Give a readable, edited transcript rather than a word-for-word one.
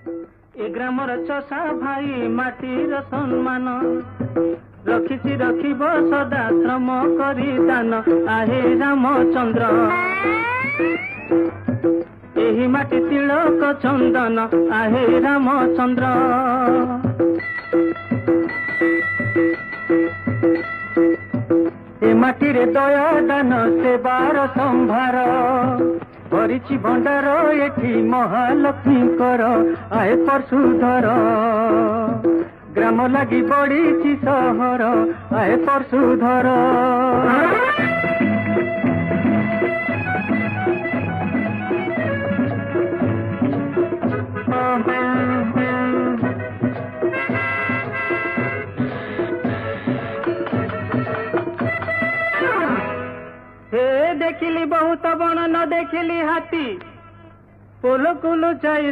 ए grammar चषा भाई माटीर सम्मान रखिछि रखिब सदा श्रम करी दान आहे रामचंद्र एही माटी तिलक चंदन आहे रामचंद्र ए माटी रे दया दान सेवार संभार भरिछि भंडार एठी महालक्ष्मी कर आए परशुधर ग्राम लगी बड़ी सहर आए परशुधर हे देखिली बहुत बण न देखिली हाथी पोल कुल चाहे